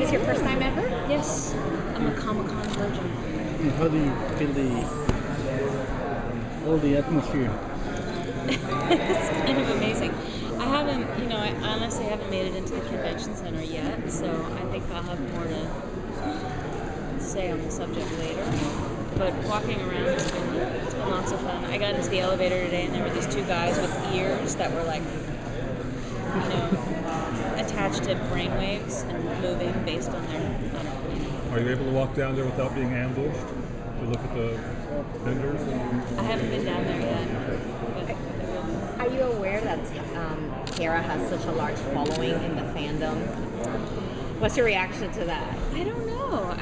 this your first time ever? Yes, I'm a Comic-Con virgin. And how do you feel all the atmosphere? It's kind of amazing. I haven't, I honestly haven't made it into the convention center yet, so I think I'll have more to say on the subject later. But walking around, it's been lots of fun. I got into the elevator today, and there were these two guys with ears that were like, attached to brainwaves and moving based on their, I don't know. Are you able to walk down there without being ambushed to look at the vendors? I haven't been down there yet. But are you aware that Tara has such a large following in the fandom? What's your reaction to that? I don't know.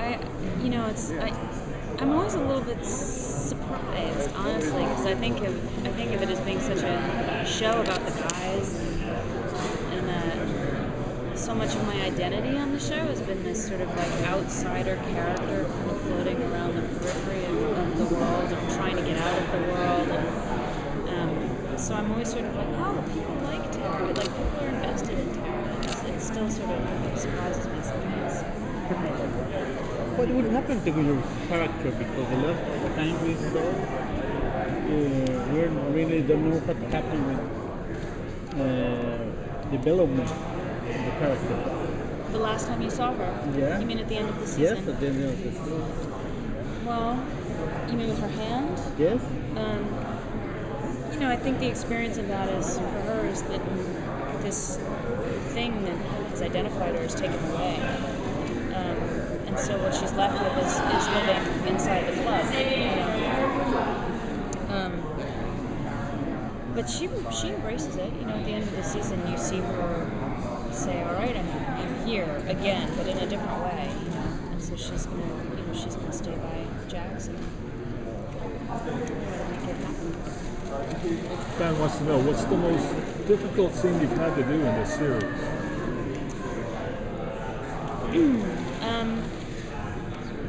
I'm always a little bit surprised, honestly, because I think of it as being such a show about the guys, and so much of my identity on the show has been this sort of like outsider character kind of floating around the periphery of the world and trying to get out of the world, and so I'm always sort of like, oh, people like Tara, like people are invested in Tara. It still sort of surprises me sometimes. What would happen to your character? Because the last time we saw, we really don't know what happened with development of the character. The last time you saw her? Yeah. You mean at the end of the season? Yes, at the end of the season. Well, you mean with her hand? Yes. I think the experience of that is, for her, is that this thing that has identified her is taken away. And so what she's left with is living inside the club. But she embraces it. At the end of the season, you see her say, "All right, I'm here again, but in a different way." And so she's gonna stay by Jax and make it happen. Fan wants to know, what's the most difficult scene you've had to do in this series?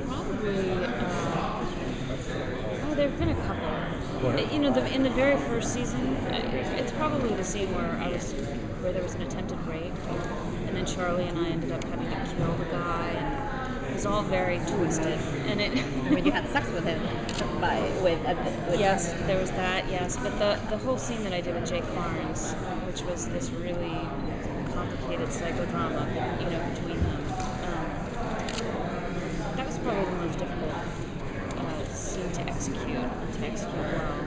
Probably. There've been a couple. What? In the very first season, it's probably the scene where there was an attempted rape, and then Charlie and I ended up having to kill the guy, and it was all very twisted. And When you had sex with him, with yes, there was that. Yes, but the whole scene that I did with Jake Barnes, which was this really complicated psychodrama, between them. That was probably the most difficult scene to execute well.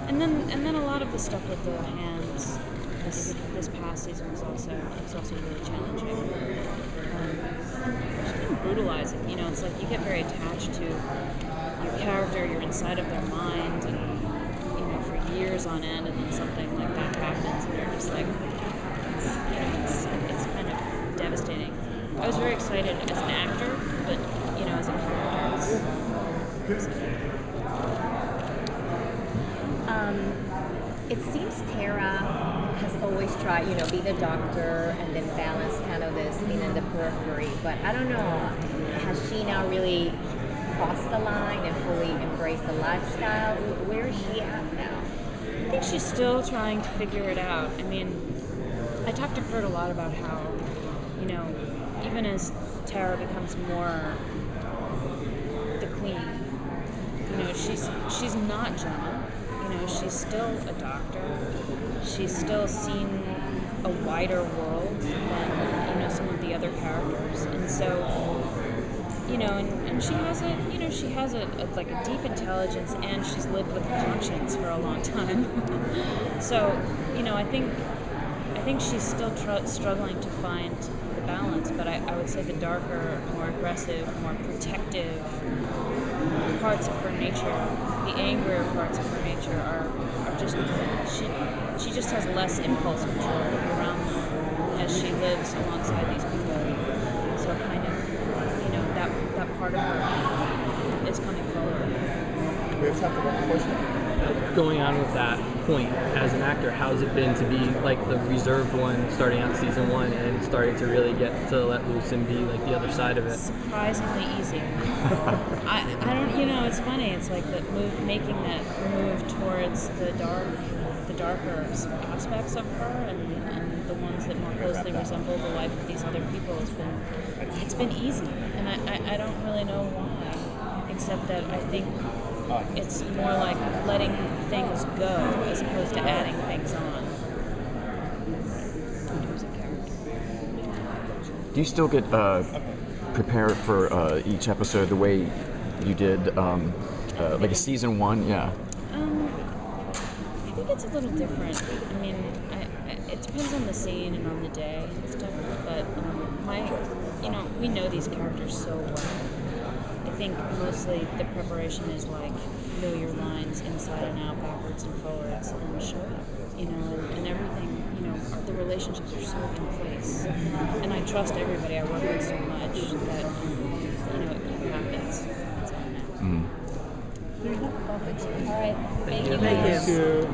And then a lot of the stuff with the hands this past season was also really challenging. It's been brutalizing. It's like you get very attached to your character. You're inside of their mind, and for years on end, and then something like that happens, and you're just like, it's kind of devastating. I was very excited as an actor, but as a character, it seems Tara has always tried, be the doctor and then balance kind of this thing in the periphery. But I don't know, has she now really crossed the line and fully embraced the lifestyle? Where is she at now? I think she's still trying to figure it out. I mean, I talked to Kurt a lot about how, even as Tara becomes more the queen, she's not Jenna. She's still a doctor. She's still seen a wider world than some of the other characters, and so and she has a deep intelligence, and she's lived with a conscience for a long time. So I think she's still struggling to find the balance, but I would say the darker, more aggressive, more protective parts of her nature, the angrier parts of her nature are just, she just has less impulse control around them as she lives alongside these people. So kind of, that part of her is coming forward. We have time for one question. Going on with that point, as an actor, how's it been to be like the reserved one starting out season 1 and starting to really get to let loose and be like the other side of it? Surprisingly easy. I don't, it's funny. It's like making that move towards the darker aspects of her and the ones that more closely resemble the life of these other people, it's been easy, and I don't really know why, except that I think it's more like letting things go as opposed to adding things on. Who's a character? Do you still get prepared for each episode the way you did like a season 1? Yeah. I think it's a little different. I mean, it depends on the scene and on the day and stuff, but we know these characters so well. I think mostly the preparation is like know your lines inside and out, backwards and forwards, and show up, and everything, the relationships are so in place. And I trust everybody I work with so much that, it happens. That's all I know. Perfect. All right. Thank you. Thank you.